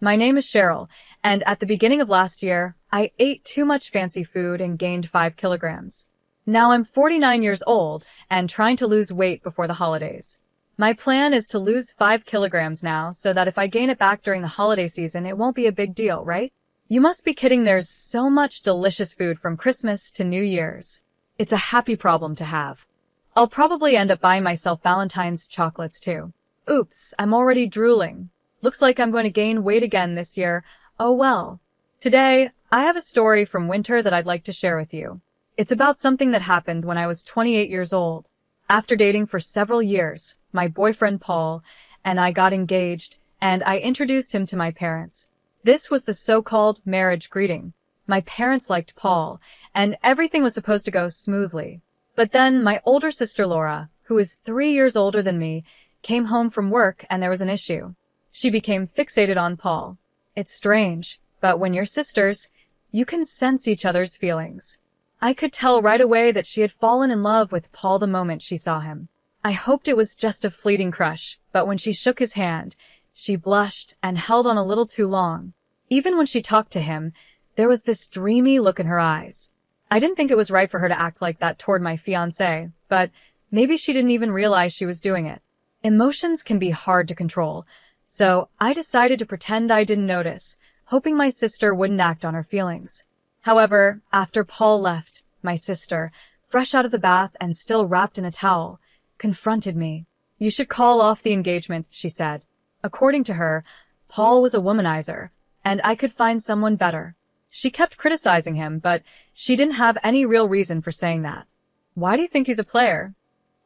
My name is Cheryl, and at the beginning of last year, I ate too much fancy food and gained 5 kilograms. Now I'm 49 years old and trying to lose weight before the holidays. My plan is to lose 5 kilograms now so that if I gain it back during the holiday season, it won't be a big deal, right? You must be kidding, there's so much delicious food from Christmas to New Year's. It's a happy problem to have. I'll probably end up buying myself Valentine's chocolates too. Oops, I'm already drooling. Looks like I'm going to gain weight again this year. Oh well. Today, I have a story from winter that I'd like to share with you. It's about something that happened when I was 28 years old. After dating for several years, my boyfriend Paul and I got engaged, and I introduced him to my parents. This was the so-called marriage greeting. My parents liked Paul, and everything was supposed to go smoothly. But then my older sister Laura, who is 3 years older than me, came home from work and there was an issue. She became fixated on Paul. It's strange, but when you're sisters, you can sense each other's feelings. I could tell right away that she had fallen in love with Paul the moment she saw him. I hoped it was just a fleeting crush, but when she shook his hand, she blushed and held on a little too long. Even when she talked to him, there was this dreamy look in her eyes. I didn't think it was right for her to act like that toward my fiancé, but maybe she didn't even realize she was doing it. Emotions can be hard to control, so I decided to pretend I didn't notice, hoping my sister wouldn't act on her feelings. However, after Paul left, my sister, fresh out of the bath and still wrapped in a towel, confronted me. "You should call off the engagement," she said. According to her, Paul was a womanizer, and I could find someone better. She kept criticizing him, but she didn't have any real reason for saying that. "Why do you think he's a player?"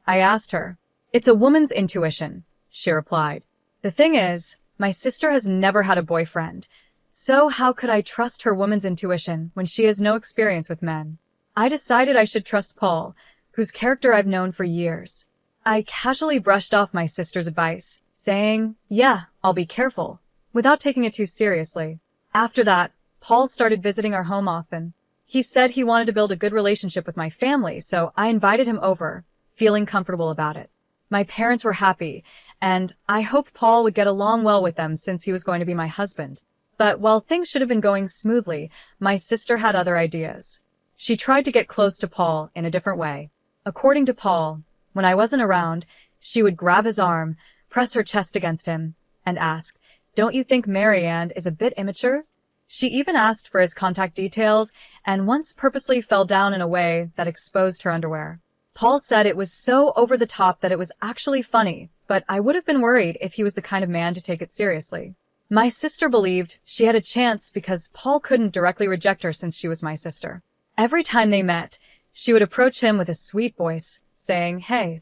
I asked her. "It's a woman's intuition," she replied. The thing is, my sister has never had a boyfriend, so how could I trust her woman's intuition when she has no experience with men? I decided I should trust Paul, whose character I've known for years. I casually brushed off my sister's advice, saying, "Yeah, I'll be careful," without taking it too seriously. After that, Paul started visiting our home often. He said he wanted to build a good relationship with my family, so I invited him over, feeling comfortable about it. My parents were happy, and I hoped Paul would get along well with them since he was going to be my husband. But while things should have been going smoothly, my sister had other ideas. She tried to get close to Paul in a different way. According to Paul, when I wasn't around, she would grab his arm, press her chest against him, and ask, "Don't you think Marianne is a bit immature?" She even asked for his contact details and once purposely fell down in a way that exposed her underwear. Paul said it was so over the top that it was actually funny, but I would have been worried if he was the kind of man to take it seriously. My sister believed she had a chance because Paul couldn't directly reject her since she was my sister. Every time they met, she would approach him with a sweet voice, saying, "Hey."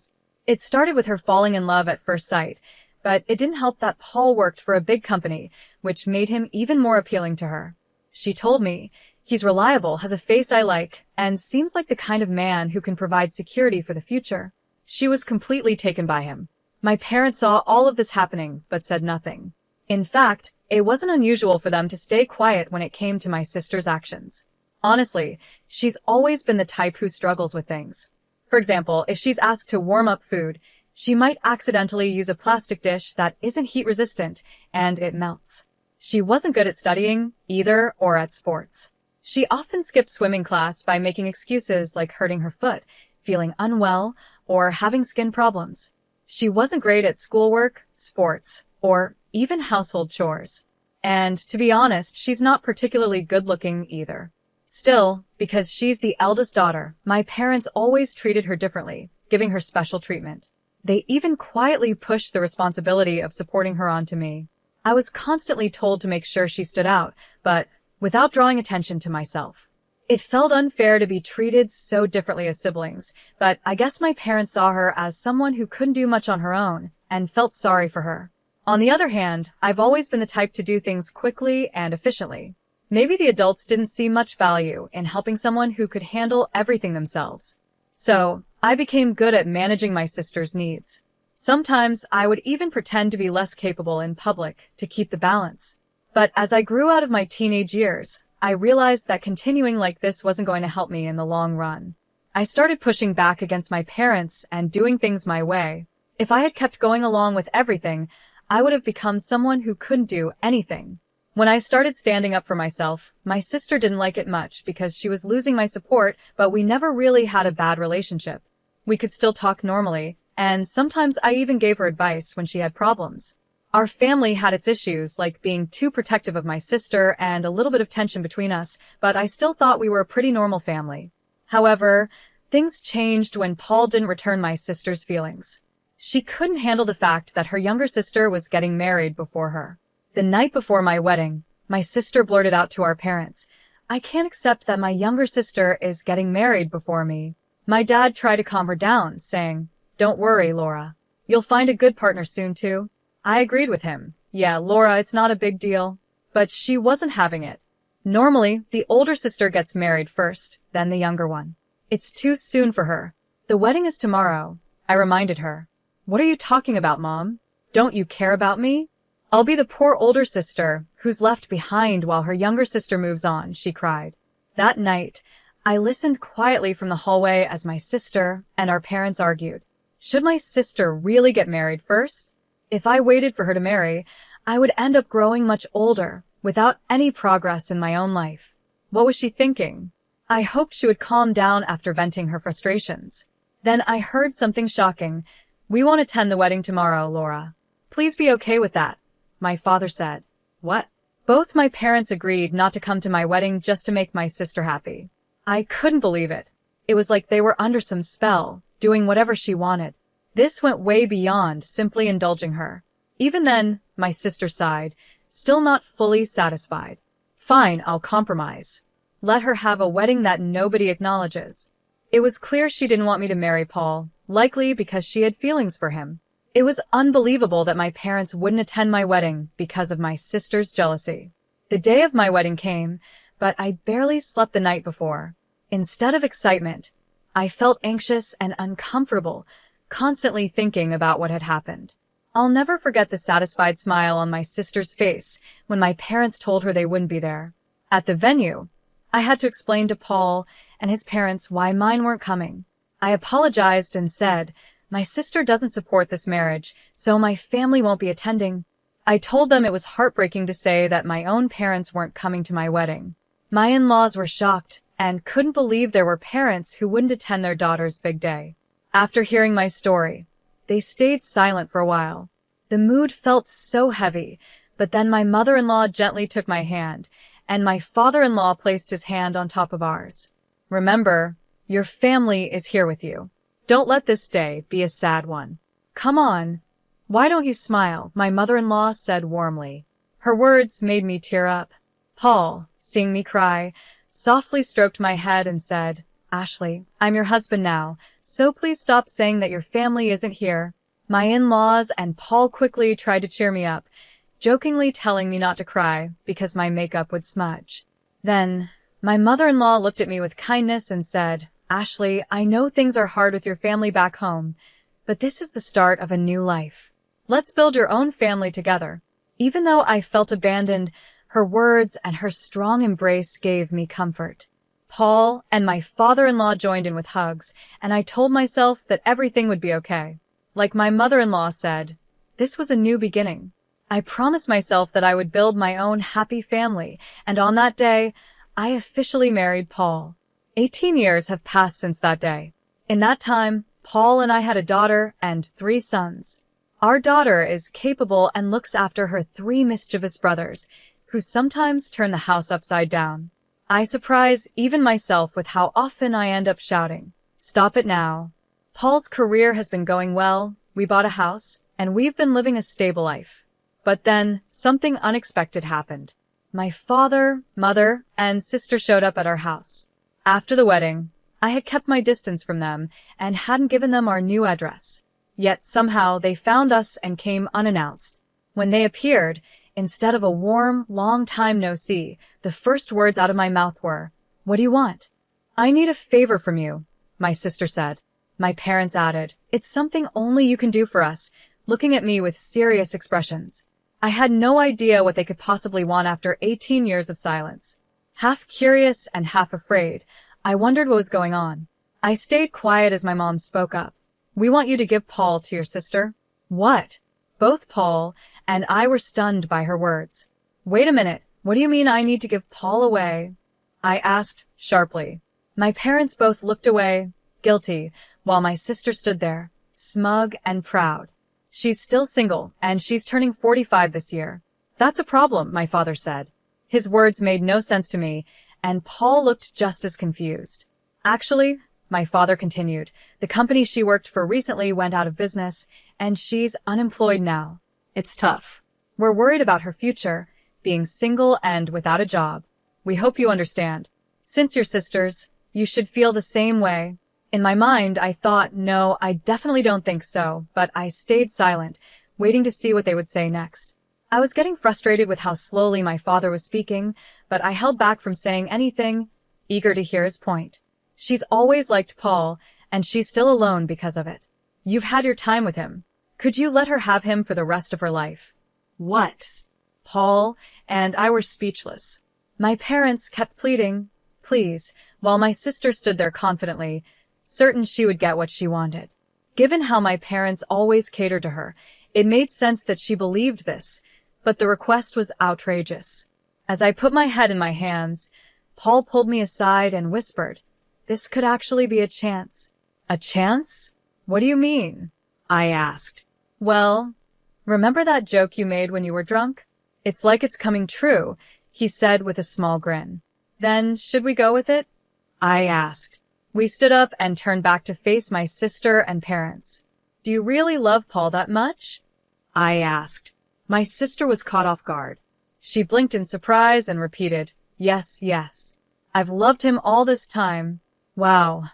It started with her falling in love at first sight, but it didn't help that Paul worked for a big company, which made him even more appealing to her. She told me, "He's reliable, has a face I like, and seems like the kind of man who can provide security for the future." She was completely taken by him. My parents saw all of this happening, but said nothing. In fact, it wasn't unusual for them to stay quiet when it came to my sister's actions. Honestly, she's always been the type who struggles with things. For example, if she's asked to warm up food, she might accidentally use a plastic dish that isn't heat-resistant, and it melts. She wasn't good at studying, either, or at sports. She often skipped swimming class by making excuses like hurting her foot, feeling unwell, or having skin problems. She wasn't great at schoolwork, sports, or even household chores. And to be honest, she's not particularly good-looking either. Still, because she's the eldest daughter, my parents always treated her differently, giving her special treatment. They even quietly pushed the responsibility of supporting her onto me. I was constantly told to make sure she stood out, but without drawing attention to myself. It felt unfair to be treated so differently as siblings, but I guess my parents saw her as someone who couldn't do much on her own and felt sorry for her. On the other hand, I've always been the type to do things quickly and efficiently. Maybe the adults didn't see much value in helping someone who could handle everything themselves. So, I became good at managing my sister's needs. Sometimes I would even pretend to be less capable in public to keep the balance. But as I grew out of my teenage years, I realized that continuing like this wasn't going to help me in the long run. I started pushing back against my parents and doing things my way. If I had kept going along with everything, I would have become someone who couldn't do anything. When I started standing up for myself, my sister didn't like it much because she was losing my support, but we never really had a bad relationship. We could still talk normally, and sometimes I even gave her advice when she had problems. Our family had its issues, like being too protective of my sister and a little bit of tension between us, but I still thought we were a pretty normal family. However, things changed when Paul didn't return my sister's feelings. She couldn't handle the fact that her younger sister was getting married before her. The night before my wedding, my sister blurted out to our parents, "I can't accept that my younger sister is getting married before me." My dad tried to calm her down, saying, "Don't worry, Laura. You'll find a good partner soon, too." I agreed with him. "Yeah, Laura, it's not a big deal." But she wasn't having it. Normally, the older sister gets married first, then the younger one. It's too soon for her. "The wedding is tomorrow," I reminded her. "What are you talking about, Mom? Don't you care about me? I'll be the poor older sister who's left behind while her younger sister moves on," she cried. That night, I listened quietly from the hallway as my sister and our parents argued. Should my sister really get married first? If I waited for her to marry, I would end up growing much older, without any progress in my own life. What was she thinking? I hoped she would calm down after venting her frustrations. Then I heard something shocking. "We won't attend the wedding tomorrow, Laura. Please be okay with that," my father said. What? Both my parents agreed not to come to my wedding just to make my sister happy. I couldn't believe it. It was like they were under some spell, doing whatever she wanted. This went way beyond simply indulging her. Even then, my sister sighed, still not fully satisfied. "Fine, I'll compromise. Let her have a wedding that nobody acknowledges." It was clear she didn't want me to marry Paul, likely because she had feelings for him. It was unbelievable that my parents wouldn't attend my wedding because of my sister's jealousy. The day of my wedding came, but I barely slept the night before. Instead of excitement, I felt anxious and uncomfortable, constantly thinking about what had happened. I'll never forget the satisfied smile on my sister's face when my parents told her they wouldn't be there. At the venue, I had to explain to Paul and his parents why mine weren't coming. I apologized and said, "My sister doesn't support this marriage, so my family won't be attending." I told them it was heartbreaking to say that my own parents weren't coming to my wedding. My in-laws were shocked and couldn't believe there were parents who wouldn't attend their daughter's big day. After hearing my story, they stayed silent for a while. The mood felt so heavy, but then my mother-in-law gently took my hand, and my father-in-law placed his hand on top of ours. "Remember, your family is here with you. Don't let this day be a sad one. Come on. Why don't you smile?" my mother-in-law said warmly. Her words made me tear up. Paul, seeing me cry, softly stroked my head and said, "Ashley, I'm your husband now, so please stop saying that your family isn't here." My in-laws and Paul quickly tried to cheer me up, jokingly telling me not to cry because my makeup would smudge. Then, my mother-in-law looked at me with kindness and said, "Ashley, I know things are hard with your family back home, but this is the start of a new life. Let's build your own family together." Even though I felt abandoned, her words and her strong embrace gave me comfort. Paul and my father-in-law joined in with hugs, and I told myself that everything would be okay. Like my mother-in-law said, this was a new beginning. I promised myself that I would build my own happy family, and on that day, I officially married Paul. 18 years have passed since that day. In that time, Paul and I had a daughter and 3 sons. Our daughter is capable and looks after her 3 mischievous brothers, who sometimes turn the house upside down. I surprise even myself with how often I end up shouting, "Stop it now." Paul's career has been going well, we bought a house, and we've been living a stable life. But then, something unexpected happened. My father, mother, and sister showed up at our house. After the wedding, I had kept my distance from them and hadn't given them our new address. Yet somehow they found us and came unannounced. When they appeared, instead of a warm, long time no see, the first words out of my mouth were, "What do you want?" "I need a favor from you," my sister said. My parents added, "It's something only you can do for us," looking at me with serious expressions. I had no idea what they could possibly want after 18 years of silence. Half curious and half afraid, I wondered what was going on. I stayed quiet as my mom spoke up. "We want you to give Paul to your sister." "What?" Both Paul and I were stunned by her words. "Wait a minute," What do you mean I need to give Paul away? I asked sharply. My parents both looked away, guilty, while my sister stood there, smug and proud. She's still single, and she's turning 45 this year. That's a problem, my father said. His words made no sense to me, and Paul looked just as confused. Actually, my father continued, the company she worked for recently went out of business, and she's unemployed now. It's tough. We're worried about her future, being single and without a job. We hope you understand. Since you're sisters, you should feel the same way. In my mind, I thought, no, I definitely don't think so, but I stayed silent, waiting to see what they would say next. I was getting frustrated with how slowly my father was speaking, but I held back from saying anything, eager to hear his point. She's always liked Paul, and she's still alone because of it. You've had your time with him. Could you let her have him for the rest of her life? What? Paul and I were speechless. My parents kept pleading, please, while my sister stood there confidently, certain she would get what she wanted. Given how my parents always catered to her, it made sense that she believed this, but the request was outrageous. As I put my head in my hands, Paul pulled me aside and whispered, this could actually be a chance. A chance? What do you mean? I asked. Well, remember that joke you made when you were drunk? It's like it's coming true, he said with a small grin. Then, should we go with it? I asked. We stood up and turned back to face my sister and parents. Do you really love Paul that much? I asked. My sister was caught off guard. She blinked in surprise and repeated, yes, yes. I've loved him all this time. Wow,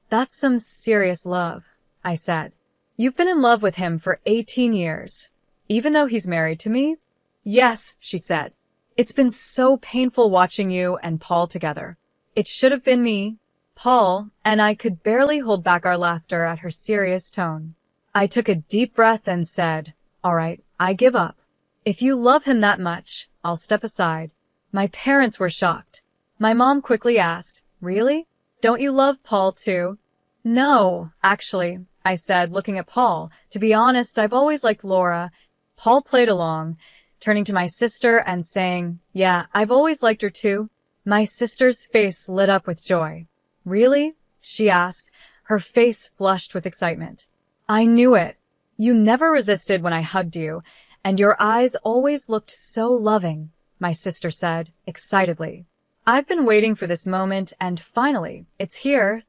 that's some serious love, I said. You've been in love with him for 18 years, even though he's married to me? Yes, she said. It's been so painful watching you and Paul together. It should have been me. Paul and I could barely hold back our laughter at her serious tone. I took a deep breath and said, all right, I give up. If you love him that much, I'll step aside. My parents were shocked. My mom quickly asked, really? Don't you love Paul too? No, actually, I said, looking at Paul. To be honest, I've always liked Laura. Paul played along, turning to my sister and saying, yeah, I've always liked her too. My sister's face lit up with joy. Really? She asked, her face flushed with excitement. I knew it. You never resisted when I hugged you, and your eyes always looked so loving, my sister said, excitedly. I've been waiting for this moment, and finally, it's here.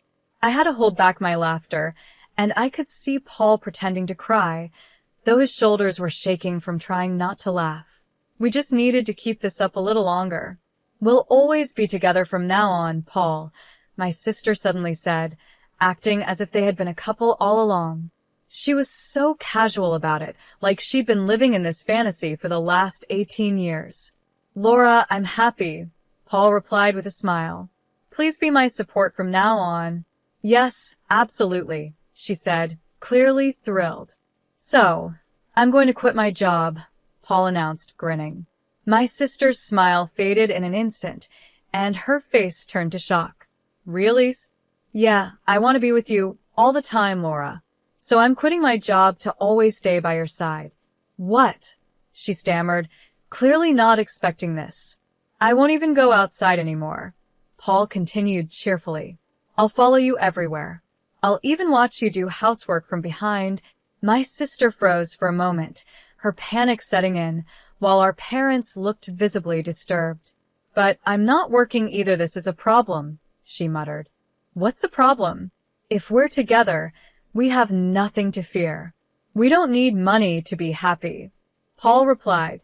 I had to hold back my laughter, and I could see Paul pretending to cry, though his shoulders were shaking from trying not to laugh. We just needed to keep this up a little longer. We'll always be together from now on, Paul, my sister suddenly said, acting as if they had been a couple all along. She was so casual about it, like she'd been living in this fantasy for the last 18 years. Laura, I'm happy, Paul replied with a smile. Please be my support from now on. Yes, absolutely, she said, clearly thrilled. So, I'm going to quit my job, Paul announced, grinning. My sister's smile faded in an instant, and her face turned to shock. Really? Yeah, I want to be with you all the time, Laura. So I'm quitting my job to always stay by your side. What? She stammered, clearly not expecting this. I won't even go outside anymore. Paul continued cheerfully. I'll follow you everywhere. I'll even watch you do housework from behind. My sister froze for a moment, her panic setting in, while our parents looked visibly disturbed. But I'm not working either. This is a problem, she muttered. What's the problem? If we're together, we have nothing to fear. We don't need money to be happy, Paul replied.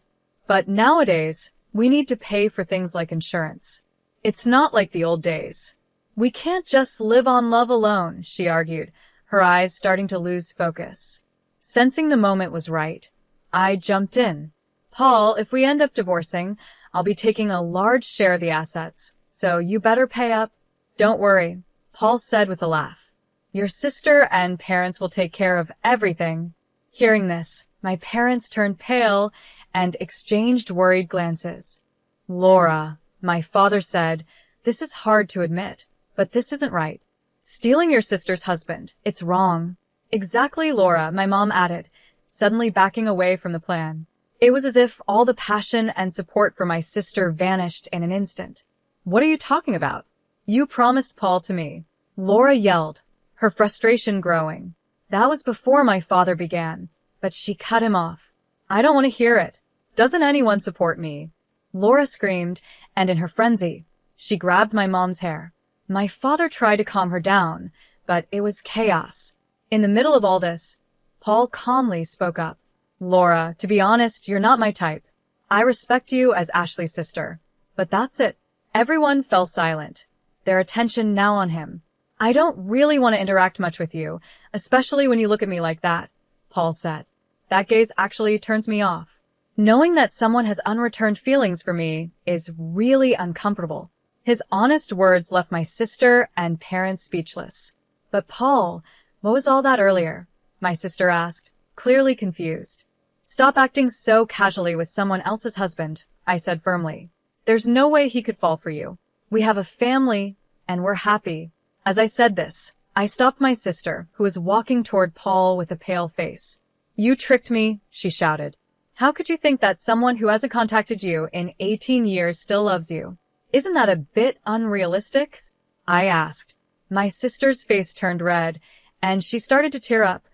But nowadays, we need to pay for things like insurance. It's not like the old days. We can't just live on love alone, she argued, her eyes starting to lose focus. Sensing the moment was right, I jumped in. Paul, if we end up divorcing, I'll be taking a large share of the assets, so you better pay up. Don't worry, Paul said with a laugh. Your sister and parents will take care of everything. Hearing this, my parents turned pale and exchanged worried glances. Laura, my father said, this is hard to admit, but this isn't right. Stealing your sister's husband, it's wrong. Exactly, Laura, my mom added, suddenly backing away from the plan. It was as if all the passion and support for my sister vanished in an instant. "What are you talking about? You promised Paul to me," Laura yelled, her frustration growing. That was before my father began, but she cut him off. "I don't want to hear it. Doesn't anyone support me?" Laura screamed, and in her frenzy, she grabbed my mom's hair. My father tried to calm her down, but it was chaos. In the middle of all this, Paul calmly spoke up. "Laura, to be honest, you're not my type. I respect you as Ashley's sister, but that's it." Everyone fell silent, their attention now on him. "I don't really want to interact much with you, especially when you look at me like that," Paul said. "That gaze actually turns me off. Knowing that someone has unreturned feelings for me is really uncomfortable." His honest words left my sister and parents speechless. "But Paul, what was all that earlier?" my sister asked, clearly confused. "Stop acting so casually with someone else's husband," I said firmly. "There's no way he could fall for you. We have a family, and we're happy." As I said this, I stopped my sister, who was walking toward Paul with a pale face. "You tricked me," she shouted. "How could you think that someone who hasn't contacted you in 18 years still loves you? Isn't that a bit unrealistic?" I asked. My sister's face turned red, and she started to tear up,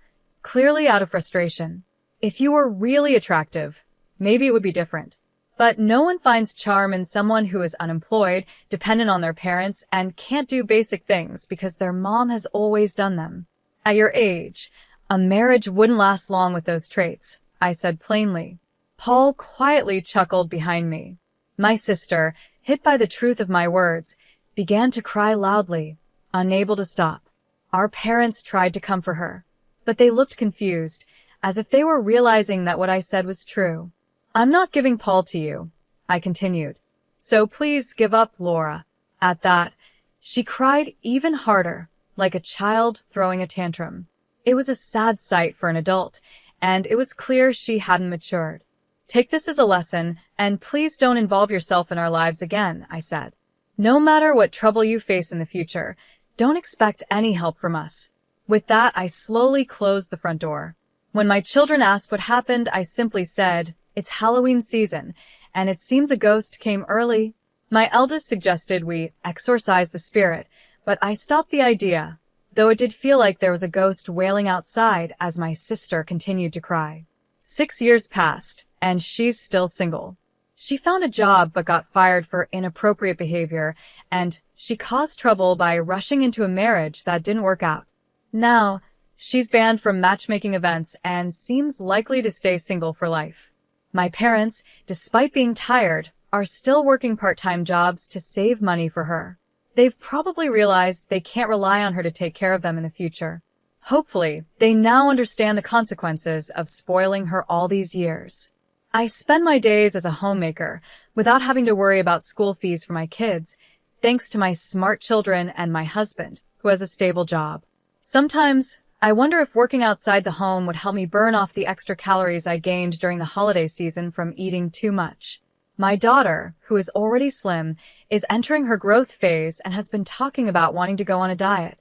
clearly out of frustration. "If you were really attractive, maybe it would be different. But no one finds charm in someone who is unemployed, dependent on their parents, and can't do basic things because their mom has always done them. At your age, a marriage wouldn't last long with those traits," I said plainly. Paul quietly chuckled behind me. My sister, hit by the truth of my words, began to cry loudly, unable to stop. Our parents tried to comfort her, but they looked confused, as if they were realizing that what I said was true. "I'm not giving Paul to you," I continued. "So please give up, Laura." At that, she cried even harder, like a child throwing a tantrum. It was a sad sight for an adult, and it was clear she hadn't matured. "Take this as a lesson, and please don't involve yourself in our lives again," I said. "No matter what trouble you face in the future, don't expect any help from us." With that, I slowly closed the front door. When my children asked what happened, I simply said, "It's Halloween season, and it seems a ghost came early." My eldest suggested we exorcise the spirit, but I stopped the idea, though it did feel like there was a ghost wailing outside as my sister continued to cry. 6 years passed, and she's still single. She found a job but got fired for inappropriate behavior, and she caused trouble by rushing into a marriage that didn't work out. Now, she's banned from matchmaking events and seems likely to stay single for life. My parents, despite being tired, are still working part-time jobs to save money for her. They've probably realized they can't rely on her to take care of them in the future. Hopefully, they now understand the consequences of spoiling her all these years. I spend my days as a homemaker without having to worry about school fees for my kids, thanks to my smart children and my husband, who has a stable job. Sometimes, I wonder if working outside the home would help me burn off the extra calories I gained during the holiday season from eating too much. My daughter, who is already slim, is entering her growth phase and has been talking about wanting to go on a diet.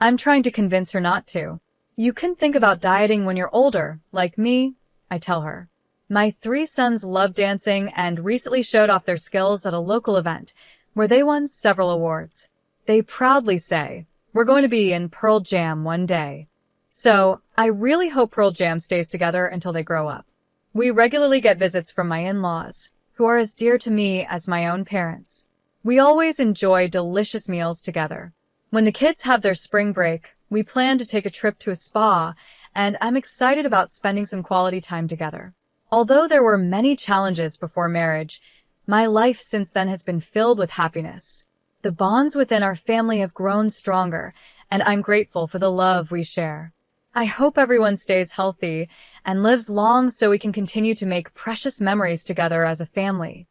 I'm trying to convince her not to. "You can think about dieting when you're older, like me," I tell her. My 3 sons love dancing and recently showed off their skills at a local event, where they won several awards. They proudly say, "We're going to be in Pearl Jam one day." So, I really hope Pearl Jam stays together until they grow up. We regularly get visits from my in-laws, who are as dear to me as my own parents. We always enjoy delicious meals together. When the kids have their spring break, we plan to take a trip to a spa, and I'm excited about spending some quality time together. Although there were many challenges before marriage, my life since then has been filled with happiness. The bonds within our family have grown stronger, and I'm grateful for the love we share. I hope everyone stays healthy and lives long so we can continue to make precious memories together as a family.